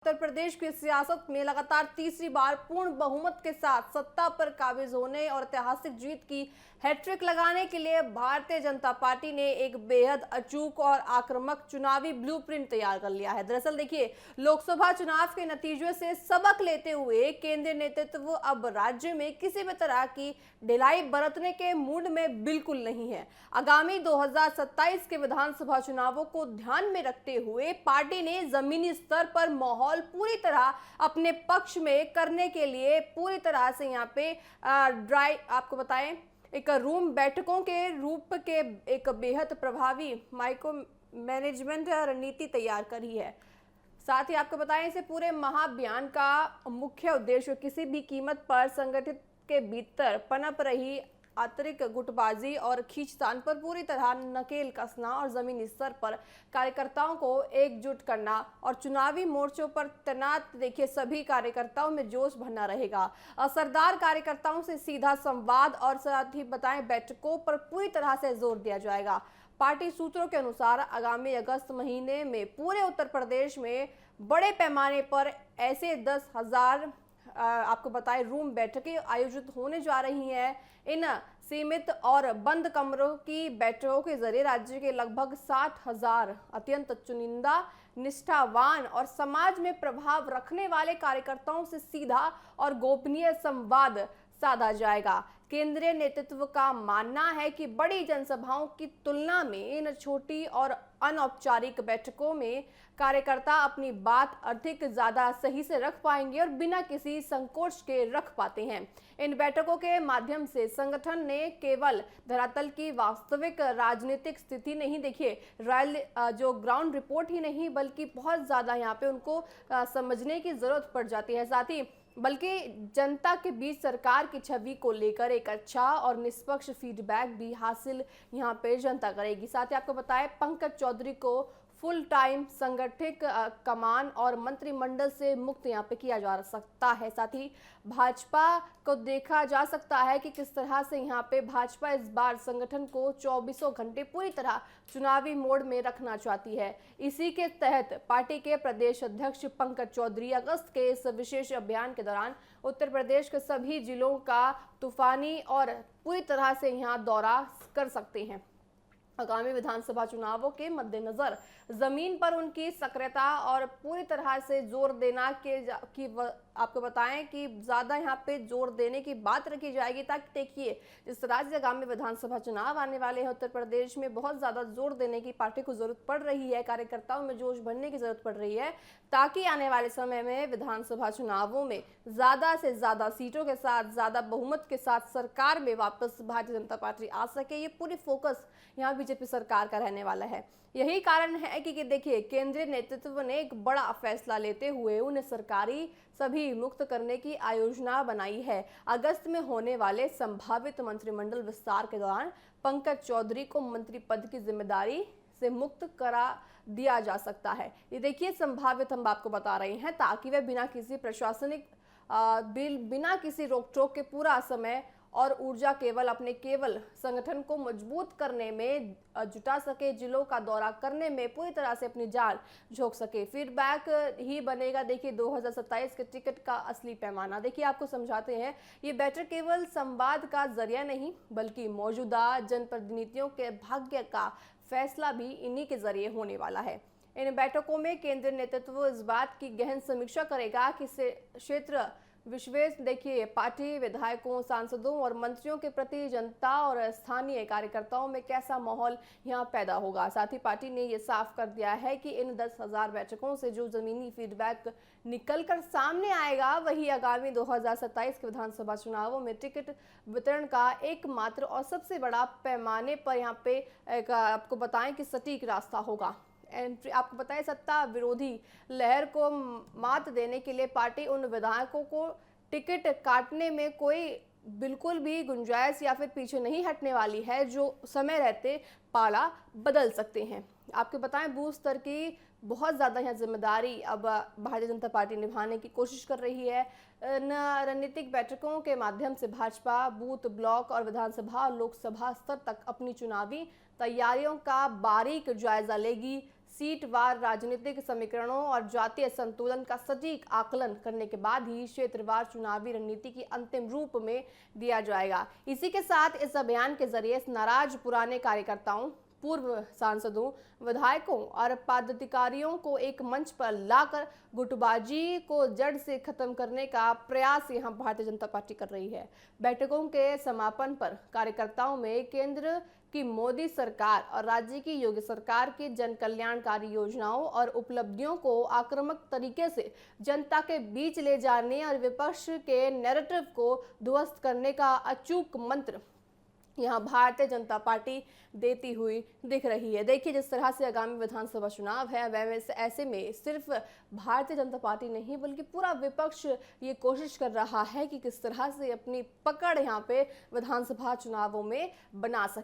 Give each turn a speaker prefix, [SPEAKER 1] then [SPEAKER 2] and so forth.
[SPEAKER 1] उत्तर प्रदेश की सियासत में लगातार तीसरी बार पूर्ण बहुमत के साथ सत्ता पर काबिज होने और ऐतिहासिक जीत की हैट्रिक लगाने के लिए भारतीय जनता पार्टी ने एक बेहद अचूक और आक्रामक चुनावी ब्लूप्रिंट तैयार कर लिया है। दरअसल देखिए, लोकसभा चुनाव के नतीजों से सबक लेते हुए केंद्रीय नेतृत्व अब राज्य में किसी भी तरह की ढिलाई बरतने के मूड में बिल्कुल नहीं है। आगामी 2027 के विधानसभा चुनावों को ध्यान में रखते हुए पार्टी ने जमीनी स्तर पर माहौल पूरी तरह अपने पक्ष में करने के लिए पूरी तरह से यहाँ पे आपको बताएं एक रूम बैठकों के रूप के एक बेहद प्रभावी माइक्रो मैनेजमेंट रणनीति तैयार करी है। साथ ही आपको बताएं, इसे पूरे महाअभियान का मुख्य उद्देश्य किसी भी कीमत पर संगठित के भीतर पनप रही आंतरिक गुटबाजी और खींचतान पर पूरी तरह नकेल कसना और जमीनी स्तर पर कार्यकर्ताओं को एकजुट करना और चुनावी मोर्चों पर तैनात देखिए सभी कार्यकर्ताओं में जोश भरना रहेगा। असरदार कार्यकर्ताओं से सीधा संवाद और साथ ही बताएं बैठकों पर पूरी तरह से जोर दिया जाएगा। पार्टी सूत्रों के अनुसार आगामी अगस्त महीने में पूरे उत्तर प्रदेश में बड़े पैमाने पर ऐसे 10,000 आपको बताएं रूम बैठकें आयोजित होने जा रही हैं। इन सीमित और बंद कमरों की बैठकों के जरिए राज्य के लगभग 60,000 अत्यंत चुनिंदा, निष्ठावान और समाज में प्रभाव रखने वाले कार्यकर्ताओं से सीधा और गोपनीय संवाद साधा जाएगा। केंद्रीय नेतृत्व का मानना है कि बड़ी जनसभाओं की तुलना में इन छोटी और अनौपचारिक बैठकों में कार्यकर्ता अपनी बात अधिक ज्यादा सही से रख पाएंगे और बिना किसी संकोच के रख पाते हैं। इन बैठकों के माध्यम से संगठन ने केवल धरातल की वास्तविक राजनीतिक स्थिति नहीं देखिए जो ग्राउंड रिपोर्ट ही नहीं बल्कि बहुत ज्यादा यहाँ पे उनको समझने की जरूरत पड़ जाती है। साथ ही बल्कि जनता के बीच सरकार की छवि को लेकर एक अच्छा और निष्पक्ष फीडबैक भी हासिल यहाँ पे जनता करेगी। साथ ही आपको बताएं, पंकज चौधरी को फुल टाइम संगठित कमान और मंत्रिमंडल से मुक्त यहाँ पे किया जा सकता है। साथ ही भाजपा को देखा जा सकता है कि किस तरह से यहाँ पे भाजपा इस बार संगठन को 24 घंटे पूरी तरह चुनावी मोड में रखना चाहती है। इसी के तहत पार्टी के प्रदेश अध्यक्ष पंकज चौधरी अगस्त के इस विशेष अभियान के दौरान उत्तर प्रदेश के सभी जिलों का तूफानी और पूरी तरह से यहाँ दौरा कर सकते हैं। आगामी विधानसभा चुनावों के मद्देनजर जमीन पर उनकी सक्रियता और पूरी तरह से जोर देना कि आपको बताएं कि ज्यादा यहाँ पे जोर देने की बात रखी जाएगी, ताकि देखिए जिस तरह से आगामी विधानसभा चुनाव आने वाले हैं उत्तर प्रदेश में बहुत ज्यादा जोर देने की पार्टी को जरूरत पड़ रही है, कार्यकर्ताओं में जोश भरने की जरूरत पड़ रही है, ताकि आने वाले समय में विधानसभा चुनावों में ज्यादा से ज्यादा सीटों के साथ ज्यादा बहुमत के साथ सरकार में वापस भारतीय जनता पार्टी आ सके। ये पूरी फोकस यहाँ बीजेपी सरकार का रहने वाला है। यही कारण है कि देखिए केंद्रीय नेतृत्व ने एक बड़ा फैसला लेते हुए उन्हें सरकारी सभी मुक्त करने की योजना बनाई है। अगस्त में होने वाले संभावित मंत्रिमंडल विस्तार के दौरान पंकज चौधरी को मंत्री पद की जिम्मेदारी से मुक्त करा दिया जा सकता है। ये देखिए संभावित हम आपको बता रहे हैं, ताकि वे बिना किसी प्रशासनिक बिना किसी रोक टोक के पूरा समय और ऊर्जा केवल संगठन को मजबूत करने में जुटा सके, जिलों का दौरा करने में पूरी तरह से अपनी जान झोंक सके। फीडबैक ही बनेगा देखिए 2027 के टिकट का असली पैमाना। देखिए आपको समझाते हैं, ये बैठक केवल संवाद का जरिया नहीं बल्कि मौजूदा जनप्रतिनिधियों के भाग्य का फैसला भी इन्हीं के जरिए होने वाला है। इन बैठकों में केंद्रीय नेतृत्व इस बात की गहन समीक्षा करेगा कि क्षेत्र विशेष देखिए पार्टी विधायकों, सांसदों और मंत्रियों के प्रति जनता और स्थानीय कार्यकर्ताओं में कैसा माहौल यहाँ पैदा होगा। साथ ही पार्टी ने ये साफ कर दिया है कि इन 10,000 बैठकों से जो जमीनी फीडबैक निकलकर सामने आएगा वही आगामी 2027 के विधानसभा चुनावों में टिकट वितरण का एकमात्र और सबसे बड़ा पैमाने पर यहाँ पे आपको बताएं कि सटीक रास्ता होगा। आपको बताएं, सत्ता विरोधी लहर को मात देने के लिए पार्टी उन विधायकों को टिकट काटने में कोई बिल्कुल भी गुंजाइश या फिर पीछे नहीं हटने वाली है, जो समय रहते पाला बदल सकते हैं। आपको बताएं, बूथ स्तर की बहुत ज़्यादा यहाँ जिम्मेदारी अब भारतीय जनता पार्टी निभाने की कोशिश कर रही है। रणनीतिक बैठकों के माध्यम से भाजपा बूथ, ब्लॉक और विधानसभा और लोकसभा स्तर तक अपनी चुनावी तैयारियों का बारीक जायजा लेगी। सीटवार राजनीतिक समीकरणों और जातीय संतुलन का सटीक आकलन करने के बाद ही क्षेत्रवार चुनावी रणनीति की अंतिम रूप में दिया जाएगा। इसी के साथ इस अभियान के जरिए नाराज पुराने कार्यकर्ताओं, पूर्व सांसदों, विधायकों और पदाधिकारियों को एक मंच पर लाकर गुटबाजी को जड़ से खत्म करने का प्रयास यहां भारतीय जनता पार्टी कर रही है। बैठकों के समापन पर कार्यकर्ताओं में केंद्र की मोदी सरकार और राज्य की योगी सरकार की जन कल्याणकारी योजनाओं और उपलब्धियों को आक्रामक तरीके से जनता के बीच ले जाने और विपक्ष के नैरेटिव को ध्वस्त करने का अचूक मंत्र यहाँ भारतीय जनता पार्टी देती हुई दिख रही है। देखिए, जिस तरह से आगामी विधानसभा चुनाव है, वह ऐसे में सिर्फ भारतीय जनता पार्टी नहीं बल्कि पूरा विपक्ष ये कोशिश कर रहा है कि किस तरह से अपनी पकड़ यहाँ पे विधानसभा चुनावों में बना सके।